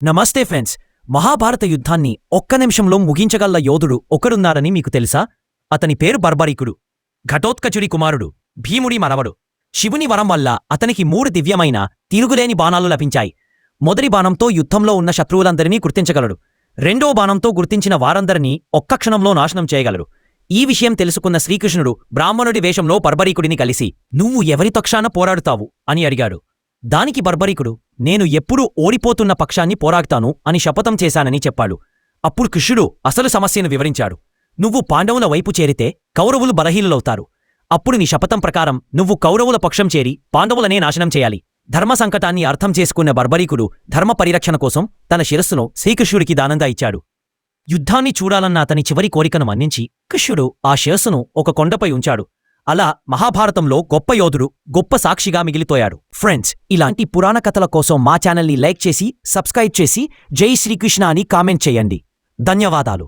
నమస్తే ఫ్రెండ్స్. మహాభారత యుద్ధాన్ని ఒక్క నిమిషంలో ముగించగల యోధుడు ఒకడున్నారని మీకు తెలుసా? అతని పేరు బర్బరీకుడు. ఘటోత్కచుడి కుమారుడు, భీముడి మనవడు. శివుని వరం వల్ల అతనికి 3 దివ్యమైన తిరుగులేని బాణాలు లభించాయి. మొదటి బాణంతో యుద్ధంలో ఉన్న శత్రువులందరినీ గుర్తించగలడు. రెండో బాణంతో గుర్తించిన వారందరినీ ఒక్క క్షణంలో నాశనం చేయగలడు. ఈ విషయం తెలుసుకున్న శ్రీకృష్ణుడు బ్రాహ్మణుడి వేషంలో బర్బరీకుడిని కలిసి, "నువ్వు ఎవరి పక్షాన పోరాడుతావు?" అని అడిగాడు. దానికి బర్బరీకుడు, "నేను ఎప్పుడూ ఓడిపోతున్న పక్షాన్ని పోరాడుతాను" అని శపథం చేశానని చెప్పాడు. అప్పుడు కృష్ణుడు అసలు సమస్యను వివరించాడు. "నువ్వు పాండవుల వైపు చేరితే కౌరవులు బలహీనులవుతారు. అప్పుడు నీ శపథం ప్రకారం నువ్వు కౌరవుల పక్షం చేరి పాండవులనే నాశనం చేయాలి." ధర్మ సంకటాన్ని అర్థం చేసుకున్న బర్బరీకుడు ధర్మ పరిరక్షణ కోసం తన శిరస్సును శ్రీకృష్ణుడికి దానంగా ఇచ్చాడు. యుద్ధాన్ని చూడాలన్న అతని చివరి కోరికను మన్నించి కృష్ణుడు ఆ శిరస్సును ఒక కొండపై ఉంచాడు. అలా మహాభారతంలో గొప్ప యోధుడు గొప్ప సాక్షిగా మిగిలిపోయాడు. ఫ్రెండ్స్, ఇలాంటి పురాణ కథల కోసం మా ఛానల్ని లైక్ చేసి, సబ్స్క్రైబ్ చేసి, జై శ్రీకృష్ణ అని కామెంట్ చేయండి. ధన్యవాదాలు.